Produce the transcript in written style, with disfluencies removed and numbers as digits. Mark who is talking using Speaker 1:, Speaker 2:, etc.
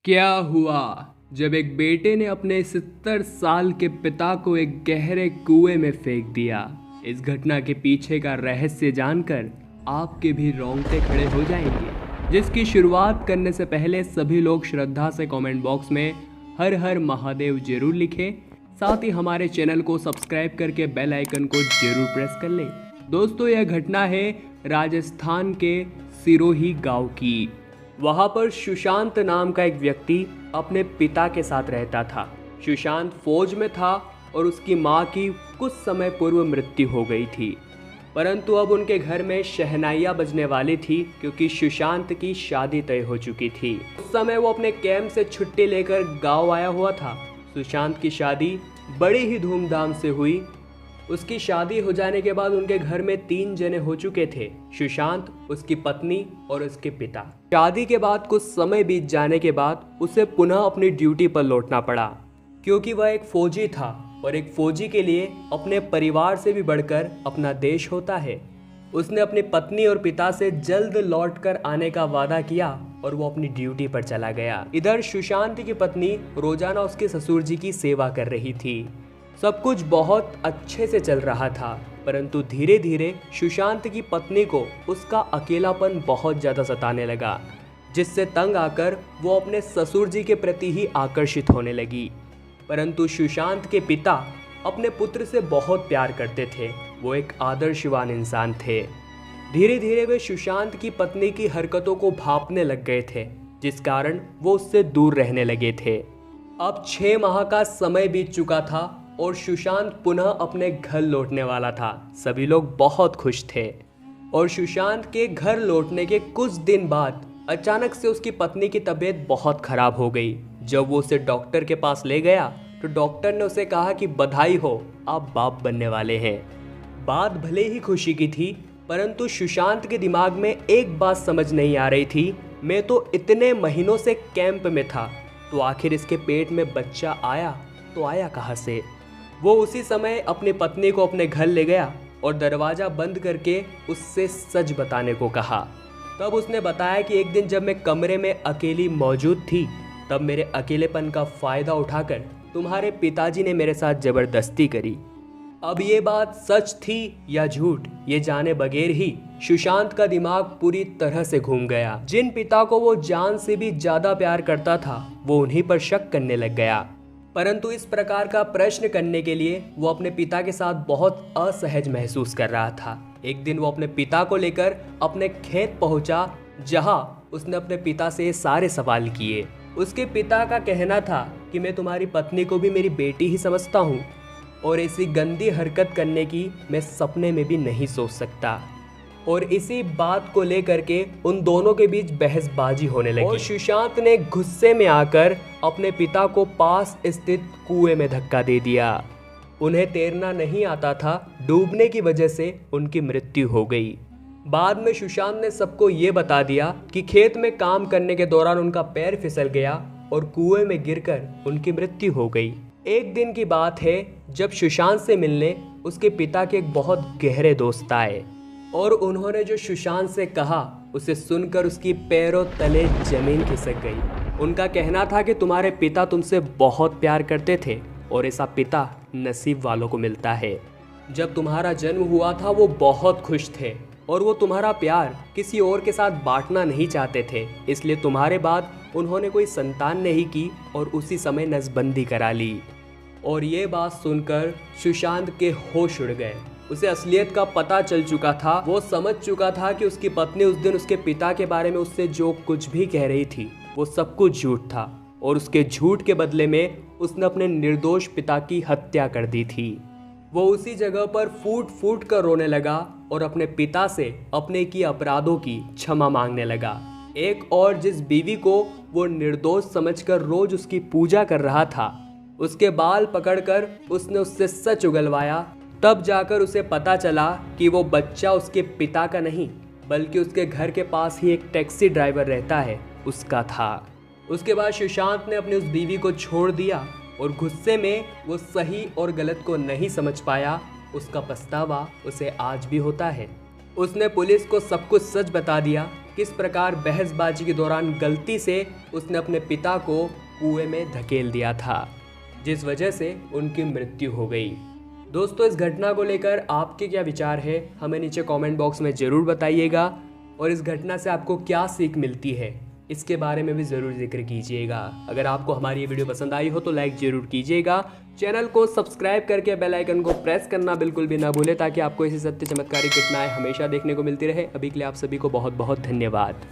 Speaker 1: क्या हुआ जब एक बेटे ने अपने 70 साल के पिता को एक गहरे कुएं में फेंक दिया। इस घटना के पीछे का रहस्य जानकर आपके भी रोंगटे खड़े हो जाएंगे, जिसकी शुरुआत करने से पहले सभी लोग श्रद्धा से कमेंट बॉक्स में हर हर महादेव जरूर लिखें। साथ ही हमारे चैनल को सब्सक्राइब करके बेल आइकन को जरूर प्रेस कर लें। दोस्तों, यह घटना है राजस्थान के सिरोही गांव की। वहां पर सुशांत नाम का एक व्यक्ति अपने पिता के साथ रहता था। सुशांत फौज में था और उसकी मां की कुछ समय पूर्व मृत्यु हो गई थी, परंतु अब उनके घर में शहनाइयां बजने वाली थी क्योंकि सुशांत की शादी तय हो चुकी थी। उस समय वो अपने कैंप से छुट्टी लेकर गांव आया हुआ था। सुशांत की शादी बड़ी ही धूमधाम से हुई। उसकी शादी हो जाने के बाद उनके घर में 3 जने हो चुके थे, सुशांत, उसकी पत्नी और उसके पिता। शादी के बाद कुछ समय बीत जाने के बाद उसे पुनः अपनी ड्यूटी पर लौटना पड़ा, क्योंकि वह एक फौजी था और एक फौजी के लिए अपने परिवार से भी बढ़कर अपना देश होता है। उसने अपनी पत्नी और पिता से जल्द लौटकर आने का वादा किया और वो अपनी ड्यूटी पर चला गया। इधर सुशांत की पत्नी रोजाना उसके ससुर जी की सेवा कर रही थी। सब कुछ बहुत अच्छे से चल रहा था, परंतु धीरे धीरे सुशांत की पत्नी को उसका अकेलापन बहुत ज़्यादा सताने लगा, जिससे तंग आकर वो अपने ससुर जी के प्रति ही आकर्षित होने लगी। परंतु सुशांत के पिता अपने पुत्र से बहुत प्यार करते थे। वो एक आदर्शवान इंसान थे। धीरे धीरे वे सुशांत की पत्नी की हरकतों को भांपने लग गए थे, जिस कारण वो उससे दूर रहने लगे थे। अब 6 माह का समय बीत चुका था और सुशांत पुनः अपने घर लौटने वाला था। सभी लोग बहुत खुश थे और सुशांत के घर लौटने के कुछ दिन बाद अचानक से उसकी पत्नी की तबीयत बहुत खराब हो गई। जब वो उसे डॉक्टर के पास ले गया तो डॉक्टर ने उसे कहा कि बधाई हो, आप बाप बनने वाले हैं। बात भले ही खुशी की थी, परंतु सुशांत के दिमाग में एक बात समझ नहीं आ रही थी, मैं तो इतने महीनों से कैंप में था, तो आखिर इसके पेट में बच्चा आया तो आया कहाँ से। वो उसी समय अपनी पत्नी को अपने घर ले गया और दरवाज़ा बंद करके उससे सच बताने को कहा। तब उसने बताया कि एक दिन जब मैं कमरे में अकेली मौजूद थी, तब मेरे अकेलेपन का फ़ायदा उठाकर तुम्हारे पिताजी ने मेरे साथ ज़बरदस्ती करी। अब ये बात सच थी या झूठ, ये जाने बगैर ही सुशांत का दिमाग पूरी तरह से घूम गया। जिन पिता को वो जान से भी ज़्यादा प्यार करता था, वो उन्हीं पर शक करने लग गया। परंतु इस प्रकार का प्रश्न करने के लिए वो अपने पिता के साथ बहुत असहज महसूस कर रहा था। एक दिन वो अपने पिता को लेकर अपने खेत पहुंचा, जहां उसने अपने पिता से ये सारे सवाल किए। उसके पिता का कहना था कि मैं तुम्हारी पत्नी को भी मेरी बेटी ही समझता हूं और ऐसी गंदी हरकत करने की मैं सपने में भी नहीं सोच सकता। और इसी बात को लेकर के उन दोनों के बीच बहसबाजी होने लगी और सुशांत ने गुस्से में आकर अपने पिता को पास स्थित कुएं में धक्का दे दिया। उन्हें तैरना नहीं आता था, डूबने की वजह से उनकी मृत्यु हो गई। बाद में सुशांत ने सबको ये बता दिया कि खेत में काम करने के दौरान उनका पैर फिसल गया और कुएं में गिरकर उनकी मृत्यु हो गई। एक दिन की बात है जब सुशांत से मिलने उसके पिता के एक बहुत गहरे दोस्त आए और उन्होंने जो सुशांत से कहा उसे सुनकर उसकी पैरों तले जमीन खिसक गई। उनका कहना था कि तुम्हारे पिता तुमसे बहुत प्यार करते थे और ऐसा पिता नसीब वालों को मिलता है। जब तुम्हारा जन्म हुआ था वो बहुत खुश थे और वो तुम्हारा प्यार किसी और के साथ बांटना नहीं चाहते थे, इसलिए तुम्हारे बाद उन्होंने कोई संतान नहीं की और उसी समय नसबंदी करा ली। और ये बात सुनकर सुशांत के होश उड़ गए। उसे असलियत का पता चल चुका था। वो समझ चुका था कि उसकी पत्नी उस दिन उसके पिता के बारे में उससे जो कुछ भी कह रही थी वो सब कुछ झूठ था और उसके झूठ के बदले में उसने अपने निर्दोष पिता की हत्या कर दी थी। वो उसी जगह पर फूट फूट कर रोने लगा और अपने पिता से अपने किए अपराधों की क्षमा मांगने लगा। एक और जिस बीवी को वो निर्दोष समझकर रोज उसकी पूजा कर रहा था, उसके बाल पकड़कर उसने उससे सच उगलवाया। तब जाकर उसे पता चला कि वो बच्चा उसके पिता का नहीं, बल्कि उसके घर के पास ही एक टैक्सी ड्राइवर रहता है, उसका था। उसके बाद सुशांत ने अपनी उस बीवी को छोड़ दिया और गुस्से में वो सही और गलत को नहीं समझ पाया। उसका पछतावा उसे आज भी होता है। उसने पुलिस को सब कुछ सच बता दिया किस प्रकार बहसबाजी के दौरान गलती से उसने अपने पिता को कुएं में धकेल दिया था, जिस वजह से उनकी मृत्यु हो गई। दोस्तों, इस घटना को लेकर आपके क्या विचार है, हमें नीचे कमेंट बॉक्स में ज़रूर बताइएगा। और इस घटना से आपको क्या सीख मिलती है, इसके बारे में भी ज़रूर जिक्र कीजिएगा। अगर आपको हमारी ये वीडियो पसंद आई हो तो लाइक ज़रूर कीजिएगा। चैनल को सब्सक्राइब करके बेल आइकन को प्रेस करना बिल्कुल भी ना भूलें, ताकि आपको ऐसी सत्य चमत्कारी घटनाएं हमेशा देखने को मिलती रहे। अभी के लिए आप सभी को बहुत बहुत धन्यवाद।